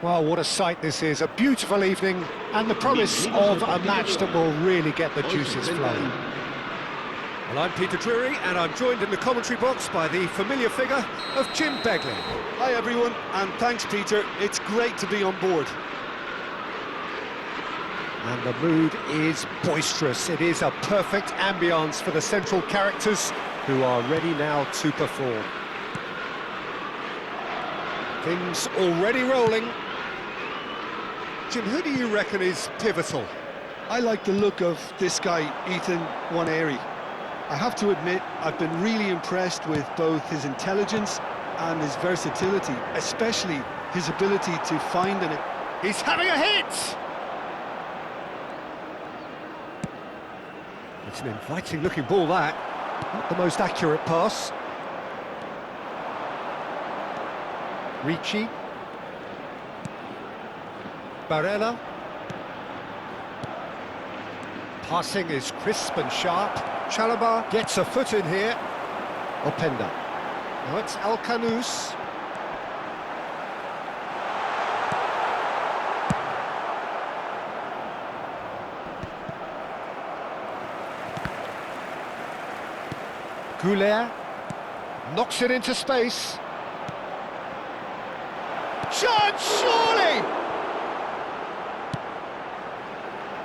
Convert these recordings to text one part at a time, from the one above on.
Well, what a sight this is. A beautiful evening and the promise of a match that will really get the juices flowing. Well, I'm Peter Drury and I'm joined in the commentary box by the familiar figure of Jim Begley. Hi everyone, and thanks Peter, it's great to be on board. And the mood is boisterous. It is a perfect ambience for the central characters who are ready now to perform. Things already rolling. Jim, who do you reckon is pivotal? I like the look of this guy, Ethan Nwaneri. I have to admit, I've been really impressed with both his intelligence and his versatility, especially his ability to find an... He's having a hit! It's an inviting looking ball, that. Not the most accurate pass. Ricci. Barella. Passing is crisp and sharp. Chalobah gets a foot in here. Openda. Now it's Elkanous. Goulet knocks it into space. Shot, surely!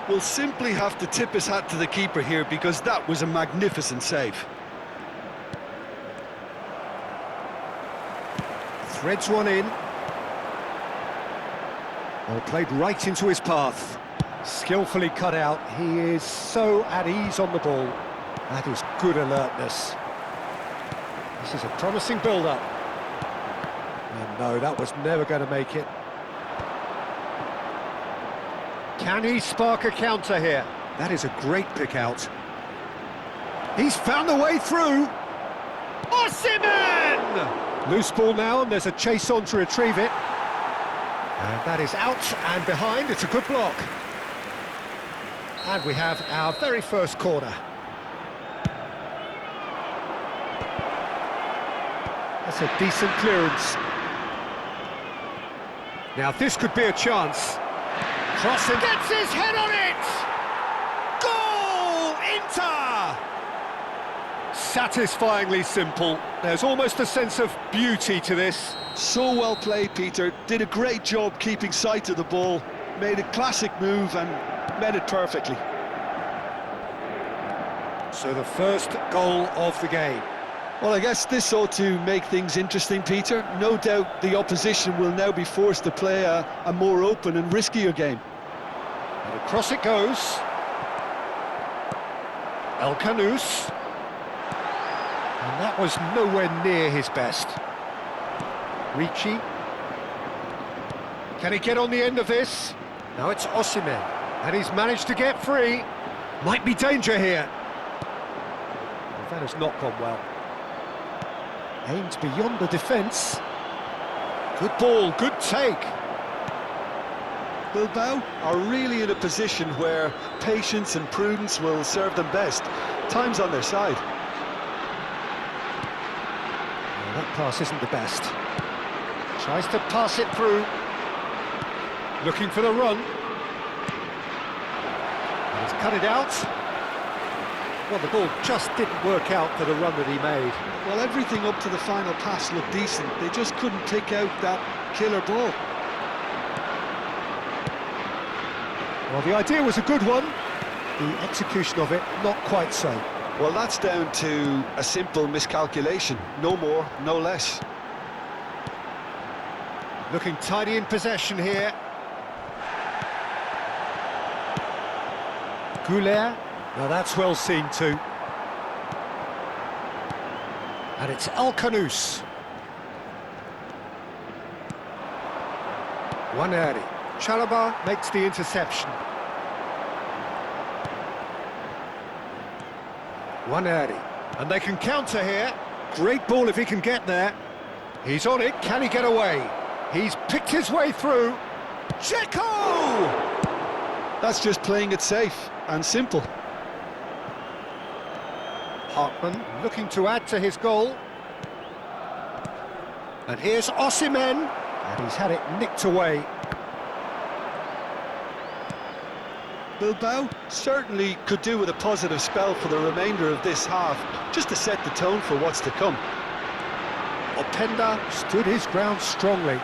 Will simply have to tip his hat to the keeper here because that was a magnificent save. Threads one in. Oh, played right into his path. Skillfully cut out. He is so at ease on the ball. That is good alertness. This is a promising build-up. And no, that was never going to make it. Can he spark a counter here? That is a great pick out. He's found a way through. Osimhen! Loose ball now, and there's a chase on to retrieve it. And that is out and behind. It's a good block. And we have our very first corner. That's a decent clearance. Now this could be a chance. Crossing, gets his head on it! Goal! Inter! Satisfyingly simple. There's almost a sense of beauty to this. So well played, Peter. Did a great job keeping sight of the ball. Made a classic move and met it perfectly. So the first goal of the game. Well, I guess this ought to make things interesting, Peter. No doubt the opposition will now be forced to play a more open and riskier game. And across it goes. Elkanous. And that was nowhere near his best. Ricci. Can he get on the end of this? Now it's Osimhen. And he's managed to get free. Might be danger here. Well, that has not gone well. Aimed beyond the defence. Good ball, good take. Bilbao are really in a position where patience and prudence will serve them best. Time's on their side. Well, that pass isn't the best. Tries to pass it through. Looking for the run. And he's cut it out. Well, the ball just didn't work out for the run that he made. Well, everything up to the final pass looked decent. They just couldn't pick out that killer ball. Well, the idea was a good one. The execution of it, not quite so. Well, that's down to a simple miscalculation. No more, no less. Looking tidy in possession here. Goulet. Now that's well seen too. And it's Elkanous. Nwaneri. Chalobah makes the interception. Nwaneri. And they can counter here. Great ball if he can get there. He's on it. Can he get away? He's picked his way through. Dzeko! That's just playing it safe and simple. Hartman looking to add to his goal. And here's Osimhen. And he's had it nicked away. Bilbao certainly could do with a positive spell for the remainder of this half, just to set the tone for what's to come. Openda stood his ground strongly.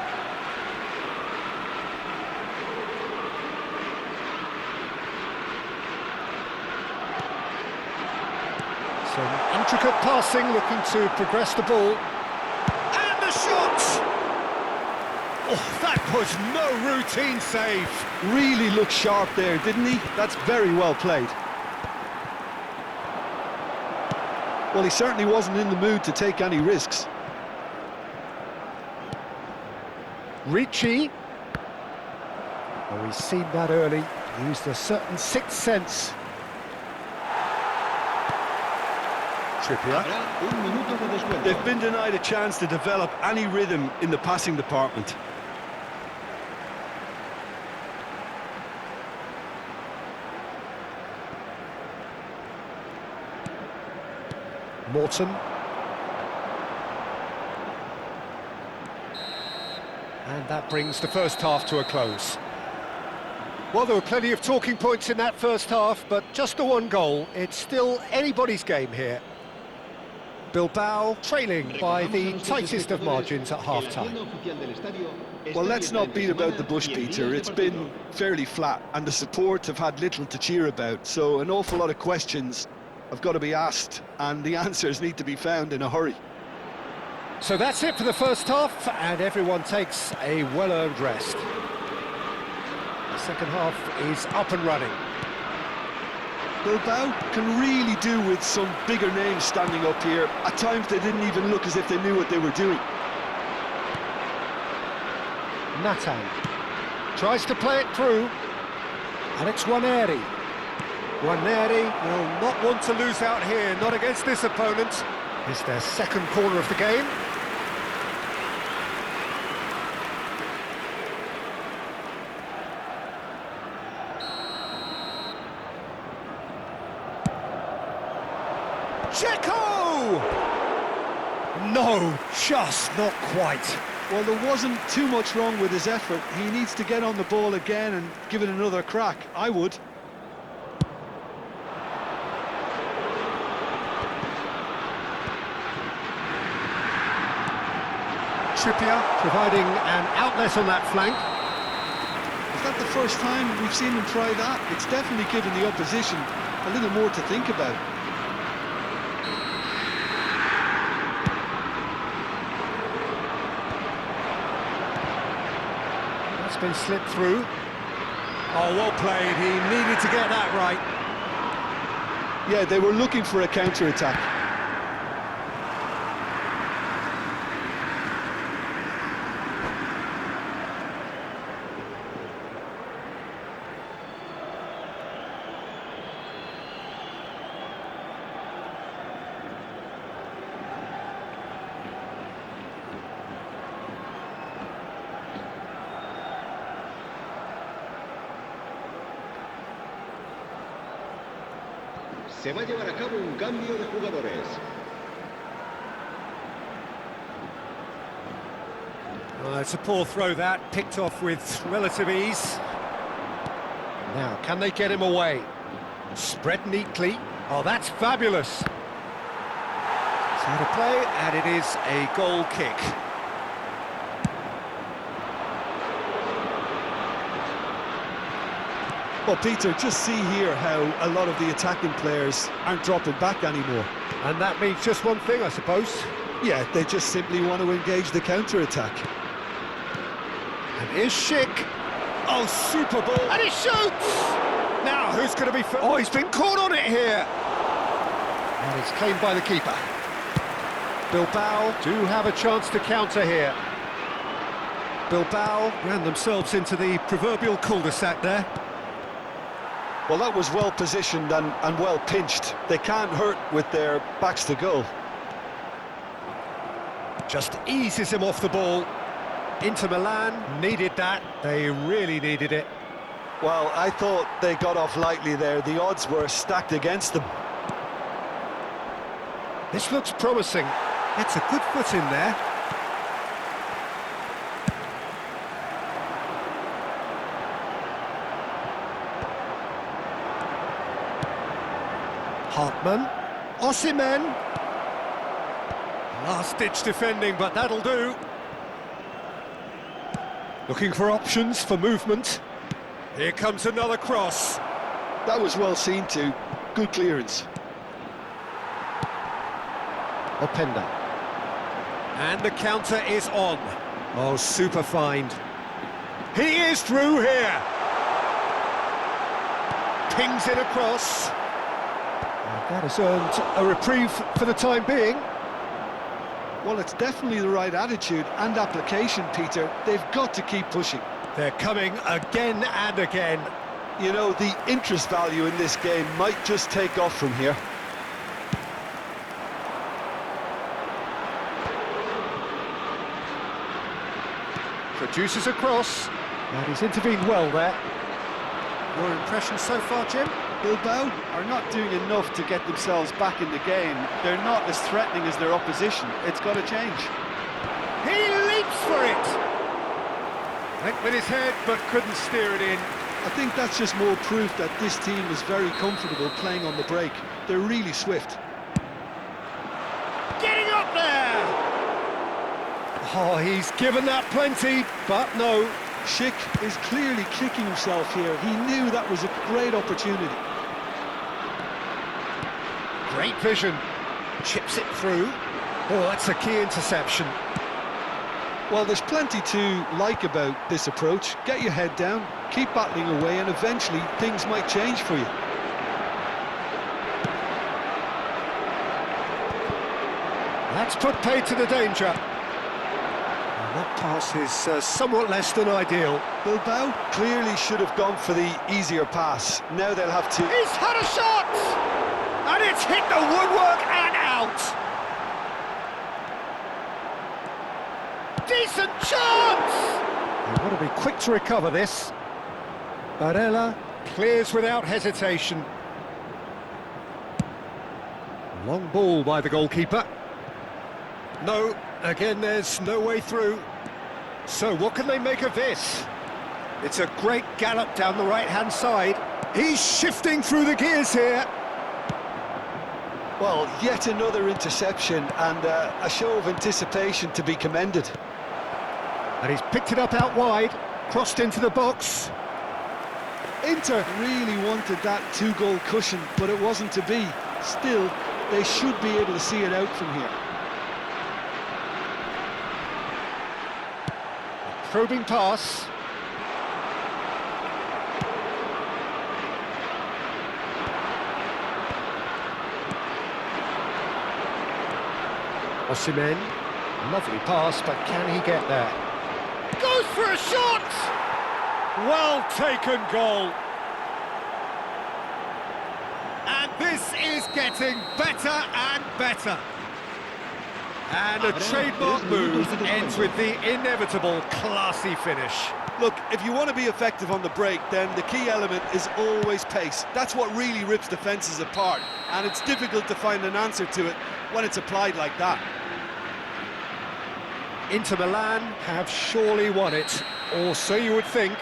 Some intricate passing, looking to progress the ball. And the shot! Oh, that was no routine save. Really looked sharp there, didn't he? That's very well played. Well, he certainly wasn't in the mood to take any risks. Ricci. Oh, he's seen that early. Used a certain sixth sense. Trippier. They've been denied a chance to develop any rhythm in the passing department. Morton. And that brings the first half to a close. Well, there were plenty of talking points in that first half, but just the one goal. It's still anybody's game here. Bilbao trailing by the tightest of margins at half-time. Well, let's not beat about the bush, Peter. It's been fairly flat, and the support have had little to cheer about, so an awful lot of questions have got to be asked, and the answers need to be found in a hurry. So that's it for the first half, and everyone takes a well-earned rest. The second half is up and running. Bilbao can really do with some bigger names standing up here. At times they didn't even look as if they knew what they were doing. Nathan tries to play it through, and it's Nwaneri. Nwaneri will not want to lose out here, not against this opponent. It's their second corner of the game. Dzeko! No, just not quite. Well, there wasn't too much wrong with his effort. He needs to get on the ball again and give it another crack. I would. Trippier providing an outlet on that flank. Is that the first time we've seen him try that? It's definitely given the opposition a little more to think about. That's been slipped through. Oh, well played. He needed to get that right. Yeah, they were looking for a counter-attack. Se va a llevar a cabo un cambio de jugadores. It's a poor throw that, picked off with relative ease. Now, can they get him away? Spread neatly. Oh, that's fabulous. So to play, and it is a goal kick. Well, Peter, just see here how a lot of the attacking players aren't dropping back anymore. And that means just one thing, I suppose. Yeah, they just simply want to engage the counter-attack. And here's Schick. Oh, super ball. And he shoots! Now, who's going to be... Oh, he's been caught on it here. And it's claimed by the keeper. Bilbao do have a chance to counter here. Bilbao ran themselves into the proverbial cul-de-sac there. Well, that was well positioned and well pinched. They can't hurt with their backs to goal. Just eases him off the ball. Inter Milan needed that. They really needed it. Well, I thought they got off lightly there. The odds were stacked against them. This looks promising. It's a good foot in there. Hartman. Osimhen. Last-ditch defending, but that'll do. Looking for options for movement. Here comes another cross. That was well seen too. Good clearance. Openda. And the counter is on. Oh, super find. He is through here. Pings it across. That has earned a reprieve for the time being. Well, it's definitely the right attitude and application, Peter. They've got to keep pushing. They're coming again and again. You know, the interest value in this game might just take off from here. Produces a cross. And he's intervened well there. Your impression so far, Jim? Bilbao are not doing enough to get themselves back in the game. They're not as threatening as their opposition. It's got to change. He leaps for it! Went with his head, but couldn't steer it in. I think that's just more proof that this team is very comfortable playing on the break. They're really swift. Getting up there! Oh, he's given that plenty, but no. Schick is clearly kicking himself here. He knew that was a great opportunity. Great vision. Chips it through. Oh, that's a key interception. Well, there's plenty to like about this approach. Get your head down, keep battling away, and eventually things might change for you. That's put paid to the danger. And that pass is somewhat less than ideal. Bilbao clearly should have gone for the easier pass. Now they'll have to... He's had a shot! And it's hit the woodwork and out! Decent chance! They want to be quick to recover this. Barella clears without hesitation. Long ball by the goalkeeper. No, again there's no way through. So what can they make of this? It's a great gallop down the right-hand side. He's shifting through the gears here. Well, yet another interception and a show of anticipation to be commended. And he's picked it up out wide, crossed into the box. Inter really wanted that two-goal cushion, but it wasn't to be. Still, they should be able to see it out from here. Probing pass. Osimhen, lovely pass, but can he get there? Goes for a shot! Well taken goal. And this is getting better and better. And a trademark move ends with the inevitable classy finish. Look, if you want to be effective on the break, then the key element is always pace. That's what really rips defences apart, and it's difficult to find an answer to it when it's applied like that. Inter Milan have surely won it, or so you would think.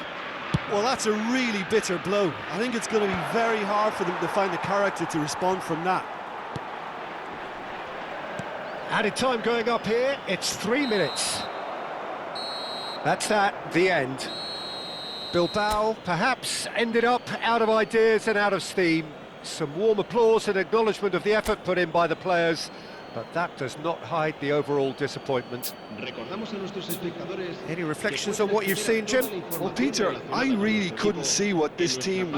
Well, that's a really bitter blow. I think it's going to be very hard for them to find the character to respond from that. Added time going up here, it's 3 minutes. That's that, the end. Bilbao perhaps ended up out of ideas and out of steam. Some warm applause and acknowledgement of the effort put in by the players, but that does not hide the overall disappointment. Any reflections on what you've seen, Jim? Well, Peter, I really couldn't see what this team